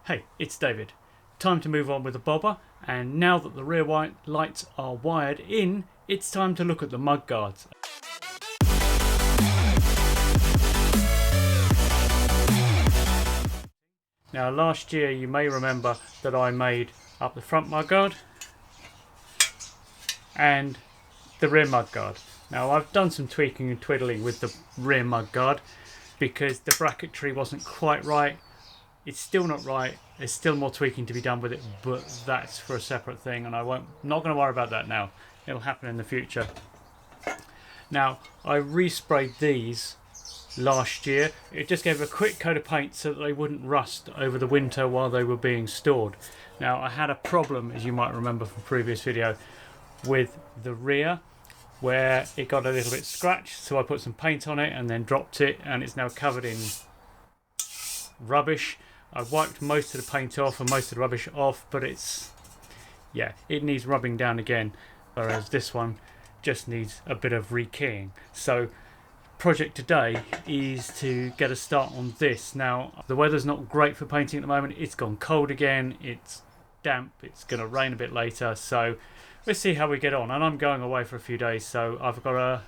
Hey, it's David. Time to move on with the bobber, and now that the rear lights are wired in, it's time to look at the mudguards. Now last year you may remember that I made up the front mudguard and the rear mudguard. Now I've done some tweaking and twiddling with the rear mudguard because the bracketry wasn't quite right. It's still not right. There's still more tweaking to be done with it, but that's for a separate thing, and not going to worry about that now. It'll happen in the future. Now I resprayed these last year. It just gave a quick coat of paint so that they wouldn't rust over the winter while they were being stored. Now I had a problem, as you might remember from previous video, with the rear where it got a little bit scratched, so I put some paint on it and then dropped it, and it's now covered in rubbish. I've wiped most of the paint off and most of the rubbish off, but it needs rubbing down again, whereas this one just needs a bit of rekeying. So project today is to get a start on this. Now the weather's not great for painting at the moment. It's gone cold again, it's damp, it's going to rain a bit later, so let's see how we get on. And I'm going away for a few days, so I've got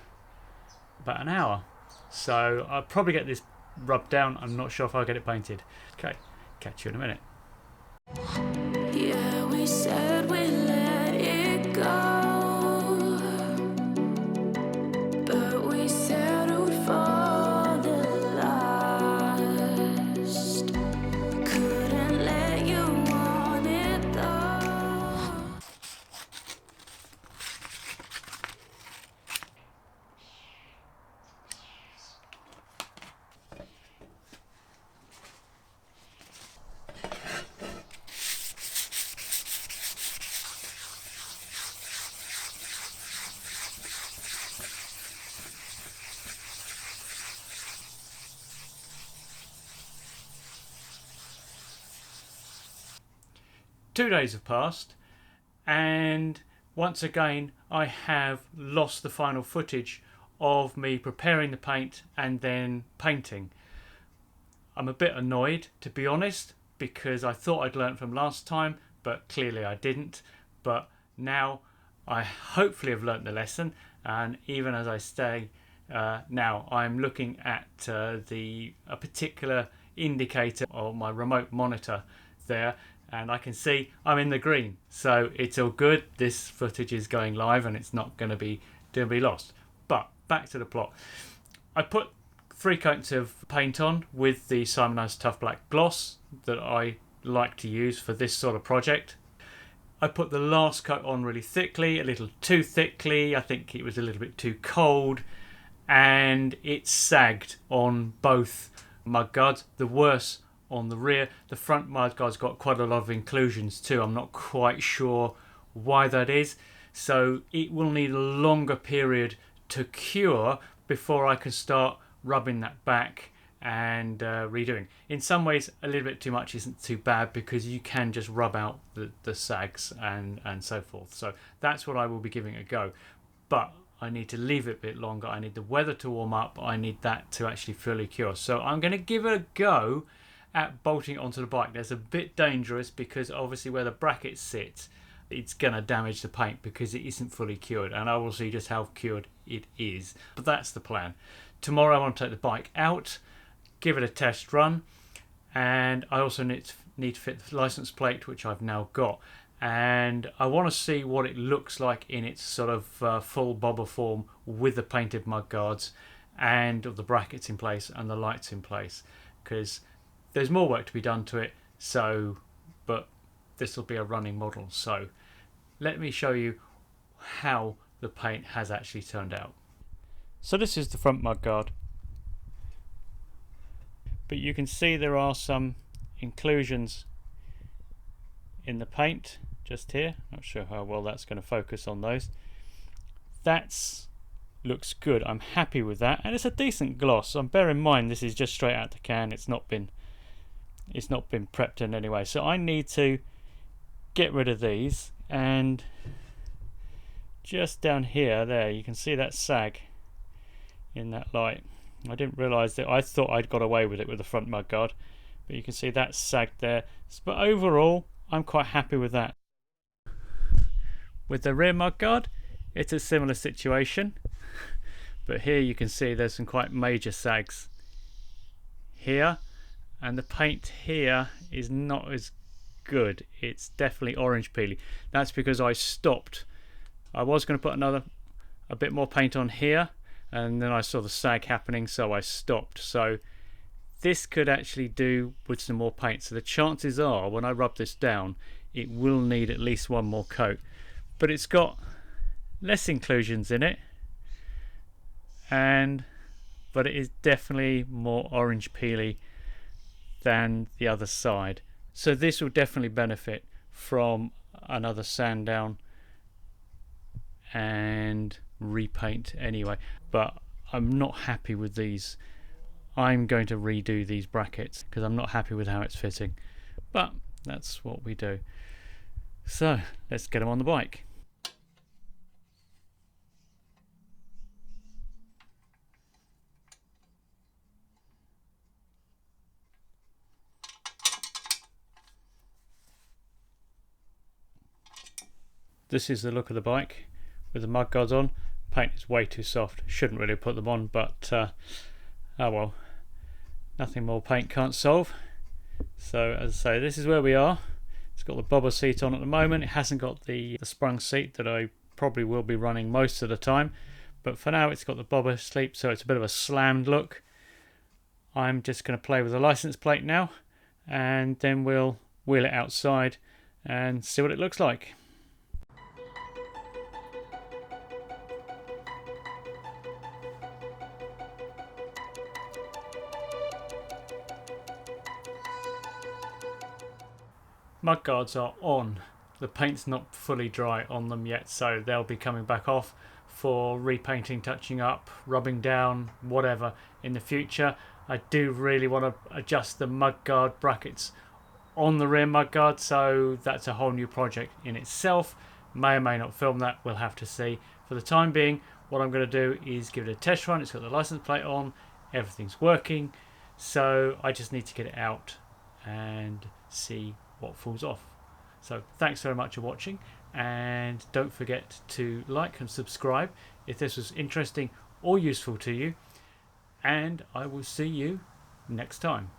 about an hour, so I'll probably get this rubbed down. I'm not sure if I'll get it painted. Okay, catch you in a minute. Yeah, we said we let it go, but we settled for the last. Couldn't let you want it though. 2 days have passed, and once again I have lost the final footage of me preparing the paint and then painting. I'm a bit annoyed, to be honest, because I thought I'd learnt from last time, but clearly I didn't. But now I hopefully have learnt the lesson, and even as I stay now, I'm looking at a particular indicator on my remote monitor there, and I can see I'm in the green, so it's all good. This footage is going live and it's not going to be lost. But back to the plot. I put 3 coats of paint on with the Simonized Tough Black gloss that I like to use for this sort of project. I put the last coat on really thickly, a little too thickly. I think it was a little bit too cold, and it sagged on both mudguards. The worse on the rear. The front mudguard's got quite a lot of inclusions too. I'm not quite sure why that is, so it will need a longer period to cure before I can start rubbing that back and redoing. In some ways a little bit too much isn't too bad, because you can just rub out the sags and so forth. So that's what I will be giving a go, but I need to leave it a bit longer. I need the weather to warm up. I need that to actually fully cure. So I'm going to give it a go at bolting it onto the bike. That's a bit dangerous because obviously where the bracket sits, it's going to damage the paint because it isn't fully cured, and I will see just how cured it is. But that's the plan. Tomorrow I want to take the bike out, give it a test run, and I also need to fit the license plate, which I've now got, and I want to see what it looks like in its sort of full bobber form with the painted mudguards and the brackets in place and the lights in place, because there's more work to be done to it. So, but this will be a running model, so let me show you how the paint has actually turned out. So this is the front mudguard, but you can see there are some inclusions in the paint just here. Not sure how well that's going to focus on those. That's looks good. I'm happy with that, and it's a decent gloss. Bear in mind this is just straight out the can. It's not been prepped in any way, so I need to get rid of these. And just down here, there you can see that sag in that light. I didn't realise that. I thought I'd got away with it with the front mudguard, but you can see that's sagged there. But overall, I'm quite happy with that. With the rear mudguard, it's a similar situation, but here you can see there's some quite major sags here, and the paint here is not as good. It's definitely orange peely. That's because I stopped. I was going to put a bit more paint on here, and then I saw the sag happening, so I stopped. So this could actually do with some more paint. So the chances are when I rub this down, it will need at least one more coat. But it's got less inclusions in it, but it is definitely more orange peely than the other side. So this will definitely benefit from another sand down and repaint anyway. But I'm not happy with these. I'm going to redo these brackets because I'm not happy with how it's fitting. But that's what we do. So let's get them on the bike. This is the look of the bike with the mudguards on. Paint is way too soft. Shouldn't really put them on, but oh well. Nothing more paint can't solve. So as I say, this is where we are. It's got the bobber seat on at the moment. It hasn't got the sprung seat that I probably will be running most of the time. But for now it's got the bobber seat, so it's a bit of a slammed look. I'm just going to play with the license plate now, and then we'll wheel it outside and see what it looks like. Mudguards are on. The paint's not fully dry on them yet, so they'll be coming back off for repainting, touching up, rubbing down, whatever in the future. I do really want to adjust the mudguard brackets on the rear mudguard, so that's a whole new project in itself. May or may not film that, we'll have to see. For the time being, what I'm going to do is give it a test run. It's got the license plate on, everything's working, so I just need to get it out and see what falls off. So thanks very much for watching, and don't forget to like and subscribe if this was interesting or useful to you, and I will see you next time.